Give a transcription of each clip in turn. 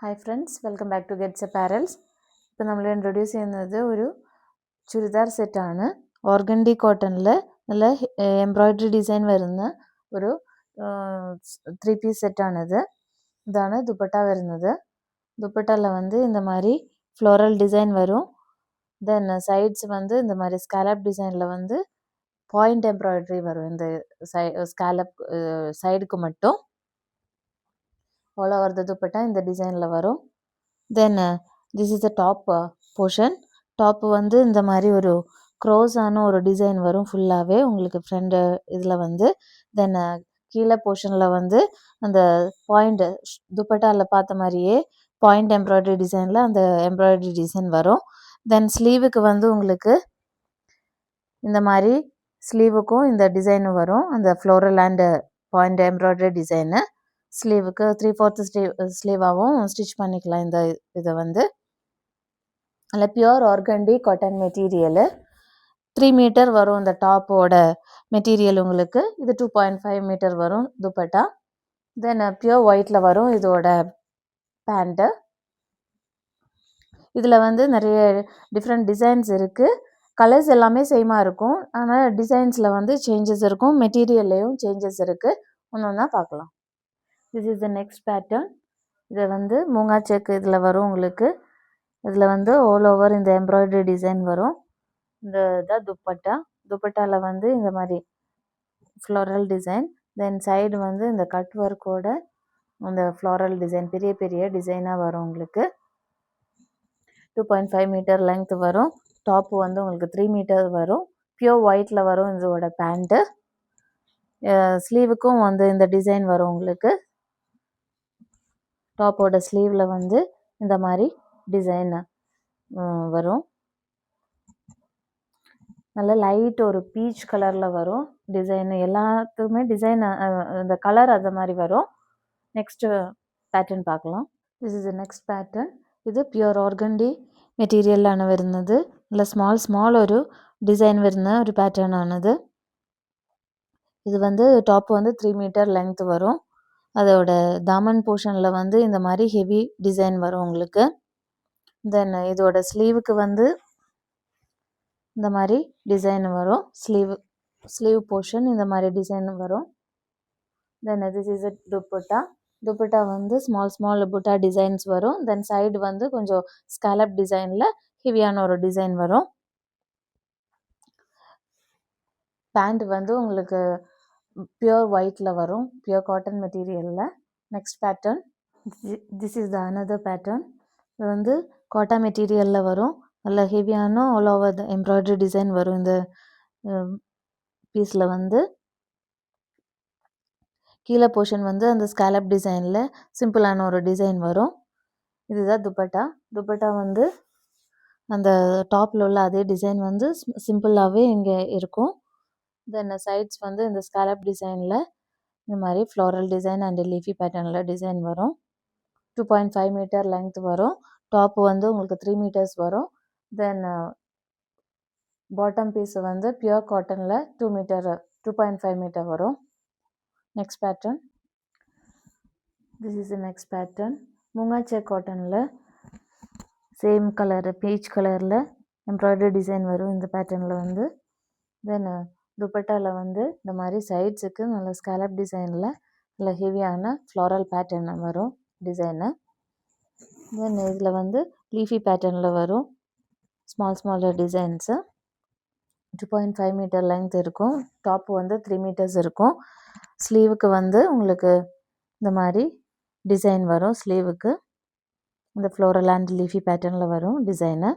Hi friends, welcome back to Gets Apparels. ഇപ്പോൾ നമ്മൾ introduce ചെയ്യുന്നത് ഒരു ചുരിദാർ സെറ്റാണ്. ഓർഗൻഡി കോട്ടണിൽ നല്ല എംബ്രോയ്ഡറി ഡിസൈൻ വരുന്ന ഒരു 3 പീസ് സെറ്റാണിത്. இதான துப்பட்டா வருന്നത്. துப்பட்டாவில் இந்த மாதிரி ஃப்ளோரல் டிசைன் வரும். தென் சைட்ஸ் இந்த மாதிரி ஸ்காலப் டிசைனில் பாயிண்ட் எம்ப்ராய்டரி வரும். இந்த ஸ்காலப் சைடுக்கு மட்டும் all over the dupatta இந்த டிசைனில் வரும். Then this is the top portion. Top இந்த மாதிரி ஒரு க்ரோஸான ஒரு டிசைன் வரும் ஃபுல்லாகவே உங்களுக்கு ஃப்ரண்ட் இதில் தென் கீழே போர்ஷனில் அந்த பாயிண்ட் துப்பட்டாவில் பார்த்த மாதிரியே பாயிண்ட் எம்ப்ராய்டரி டிசைனில் அந்த எம்ப்ராய்டரி டிசைன் வரும். தென் ஸ்லீவுக்கு உங்களுக்கு இந்த மாதிரி ஸ்லீவுக்கும் இந்த டிசைனும் வரும். அந்த floral and point embroidery design ஸ்லீவுக்கு 3/4 ஸ்லீவாகவும் ஸ்டிச் பண்ணிக்கலாம். இந்த இதை நல்ல pure organdy cotton material 3 metre வரும். இந்த டாப்போட மெட்டீரியல் உங்களுக்கு இது 2.5 மீட்டர் வரும் துப்பட்டா. தென் பியூர் ஒயிட்டில் வரும் இதோட பேண்ட்டு. இதில் நிறைய டிஃப்ரெண்ட் டிசைன்ஸ் இருக்குது. கலர்ஸ் எல்லாமே சேமாக இருக்கும், ஆனால் டிசைன்ஸில் சேஞ்சஸ் இருக்கும், மெட்டீரியல்லையும் சேஞ்சஸ் இருக்குது. ஒன்று ஒன்றா பார்க்கலாம். This is the next pattern. இதை மூங்கா செக் இதில் வரும் உங்களுக்கு. இதில் ஆல் ஓவர் இந்த எம்ப்ராய்டரி டிசைன் வரும். இந்த இதான் துப்பட்டா. துப்பட்டாவில் இந்த மாதிரி ஃப்ளோரல் டிசைன். தென் சைடு இந்த கட் ஒர்க்கோட இந்த ஃப்ளோரல் டிசைன் பெரிய பெரிய டிசைனாக வரும் உங்களுக்கு. 2.5 மீட்டர் லெங்த் வரும். டாப்பு உங்களுக்கு 3 மீட்டர் வரும். பியூர் ஒயிட்டில் வரும் இதோட பேண்ட்டு. ஸ்லீவுக்கும் இந்த டிசைன் வரும் உங்களுக்கு. டாப்போட ஸ்லீவில் இந்த மாதிரி டிசைன் வரும். நல்ல லைட் ஒரு பீச் கலரில் வரும் டிசைன். எல்லாத்துக்குமே டிசைன் இந்த கலர் அது மாதிரி வரும். நெக்ஸ்ட்டு பேட்டர்ன் பார்க்கலாம். This is the next pattern. ഇത് പ്യുവർ ഓർഗൻഡി മെറ്റീരിയലാണ് വരുന്നത്. നല്ല സ്മാൾ ഒരു ഡിസൈൻ വരുന്ന ഒരു പാറ്റേൺ ആണിത്. ഇത് டாப் 3 மீட்டர் லெங்த் வரும். அதோட தாமன் போர்ஷனில் இந்த மாதிரி ஹெவி டிசைன் வரும் உங்களுக்கு. தென் இதோட ஸ்லீவுக்கு இந்த மாதிரி டிசைன் வரும். ஸ்லீவ் போர்ஷன் இந்த மாதிரி டிசைன் வரும். Then this is dupatta. Dupatta small புட்டா டிசைன்ஸ் வரும். தென் சைடு கொஞ்சம் ஸ்காலப் டிசைனில் ஹெவியான ஒரு டிசைன் வரும். பேண்ட் உங்களுக்கு பியூர் ஒயிட்டில் வரும், பியூர் காட்டன் மெட்டீரியலில். Next pattern. This is the another pattern. இது காட்டா மெட்டீரியலில் வரும். நல்ல ஹெவியான ஆல் ஓவர் த எம்ப்ராய்டரி டிசைன் வரும். இந்த பீஸில் கீழே போர்ஷன் அந்த ஸ்காலப் டிசைனில் சிம்பிளான ஒரு டிசைன் வரும். இதுதான் துப்பட்டா. துப்பட்டா அந்த டாப்பில் உள்ள அதே டிசைன் சிம்பிளாகவே இங்கே இருக்கும். தென் சைட்ஸ் இந்த ஸ்காலப் டிசைனில் இந்த மாதிரி ஃப்ளோரல் டிசைன் அண்ட் லீஃபி பேட்டர்னில் டிசைன் வரும். 2.5 மீட்டர் லெங்த் வரும். டாப்பு உங்களுக்கு 3 மீட்டர்ஸ் வரும். தென் பாட்டம் பீஸ் பியூர் காட்டனில் 2.5 மீட்டர் வரும். Next pattern. This is the next pattern. Moonga check காட்டனில் சேம் கலர் பீச் கலரில் எம்ப்ராய்டரி டிசைன் வரும் இந்த பேட்டர்னில் தென் துப்பட்டாவில் இந்த மாதிரி சைட்ஸுக்கு நல்ல ஸ்காலப் டிசைனில் நல்ல ஹெவியான ஃப்ளோரல் பேட்டர்ன் வரும் டிசைனு. தென் இதில் லீஃபி பேட்டர்னில் வரும் ஸ்மால் டிசைன்ஸு. 2.5 மீட்டர் லெங்த் இருக்கும். டாப்பு 3 மீட்டர்ஸ் இருக்கும். ஸ்லீவுக்கு உங்களுக்கு இந்த மாதிரி டிசைன் வரும். ஸ்லீவுக்கு இந்த ஃப்ளோரல் அண்ட் லீஃபி பேட்டர்னில் வரும் டிசைனு.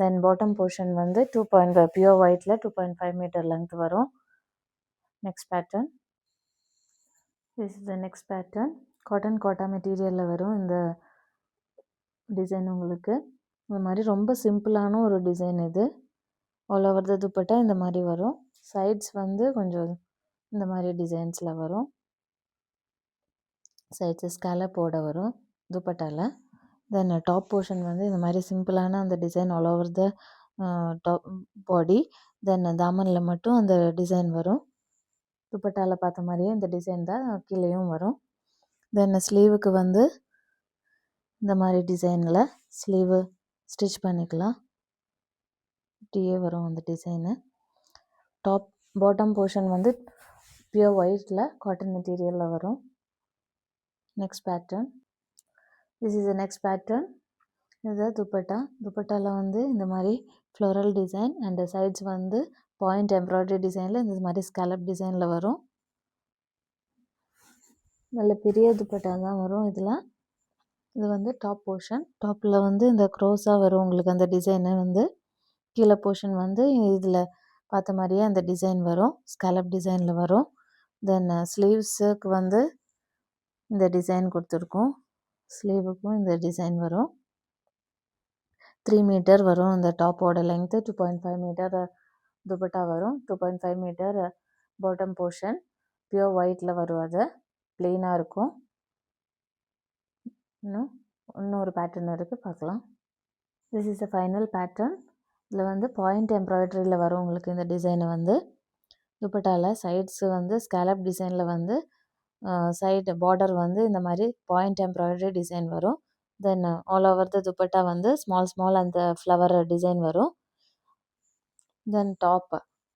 தென் பாட்டம் போர்ஷன் 2.5 பியூர் ஒயிட்டில் 2.5 மீட்டர் லெங்த் வரும். Next pattern. This is the next pattern. காட்டா மெட்டீரியலில் வரும் இந்த டிசைன் உங்களுக்கு. இந்த மாதிரி ரொம்ப சிம்பிளான ஒரு டிசைன் இது. ஆல் ஓவர் த துப்பட்டா இந்த மாதிரி வரும். சைட்ஸ் கொஞ்சம் இந்த மாதிரி டிசைன்ஸில் வரும். சைட்ஸ் ஸ்காலப்போட வரும் துப்பட்டாவில். தென் டாப் போர்ஷன் இந்த மாதிரி சிம்பிளான அந்த design all over the top body. Then தாமனில் மட்டும் அந்த டிசைன் வரும். துப்பட்டாவில் பார்த்த மாதிரியே இந்த டிசைன் தான் கீழேயும் வரும். தென் ஸ்லீவுக்கு இந்த மாதிரி டிசைனில் ஸ்லீவு ஸ்டிச் பண்ணிக்கலாம். இப்படியே வரும் அந்த டிசைனு. பாட்டம் போர்ஷன் வந்து பியூர் ஒயிட்டில் காட்டன் மெட்டீரியலில் வரும். Next pattern, this is the next pattern. இது துப்பட்டாவில் வந்து இந்த மாதிரி ஃப்ளோரல் டிசைன் அண்ட் சைட்ஸ் வந்து பாயிண்ட் எம்ப்ராய்டரி டிசைனில் இந்த மாதிரி ஸ்கேலப் டிசைனில் வரும். நல்ல பெரிய துப்பட்டா தான் வரும் இதில். இது வந்து டாப் போர்ஷன். டாப்பில் வந்து இந்த க்ரோஸாக வரும் உங்களுக்கு அந்த டிசைனு வந்து. கீழே போர்ஷன் வந்து இதில் பார்த்த மாதிரியே அந்த டிசைன் வரும், ஸ்கேலப் டிசைனில் வரும். தென் ஸ்லீவ்ஸுக்கு வந்து இந்த டிசைன் கொடுத்துருக்கோம். ஸ்லீவுக்கும் இந்த டிசைன் வரும். 3 மீட்டர் வரும் இந்த டாப்போட லெங்க்த்து. 2.5 மீட்டர் துப்பட்டா வரும். 2.5 மீட்டர் பாட்டம் போர்ஷன். பியூர் ஒயிட்டில் வரும். அது ப்ளெயினாக இருக்கும். இன்னொரு பேட்டர்ன் இருக்குது, பார்க்கலாம். This is the final pattern. இதில் வந்து பாயிண்ட் எம்ப்ராய்டரியில் வரும் உங்களுக்கு இந்த டிசைனு வந்து. துப்பட்டாவில் சைட்ஸு வந்து ஸ்கேலப் டிசைனில் வந்து சைடு பார்டர் வந்து இந்த மாதிரி பாயிண்ட் எம்ப்ராய்டரி டிசைன் வரும். தென் ஆல் ஓவர் த துப்பட்டா வந்து ஸ்மால் அந்த ஃப்ளவர் டிசைன் வரும். தென்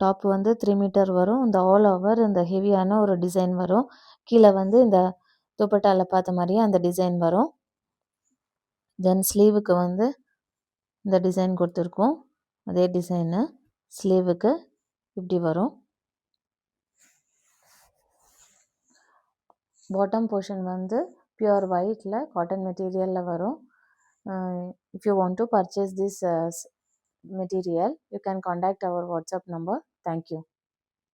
டாப் வந்து 3 மீட்டர் வரும். இந்த ஆல் ஓவர் இந்த ஹெவியான ஒரு டிசைன் வரும். கீழே வந்து இந்த துப்பட்டாவில் பார்த்த மாதிரியே அந்த டிசைன் வரும். தென் ஸ்லீவுக்கு வந்து இந்த டிசைன் கொடுத்துருக்கோம். அதே டிசைனு ஸ்லீவுக்கு இப்படி வரும். பாட்டம் போர்ஷன் வந்து பியூர் ஒயிட்டில் காட்டன் மெட்டீரியலில் வரும். If you want to purchase this material, you can contact our WhatsApp number. Thank you.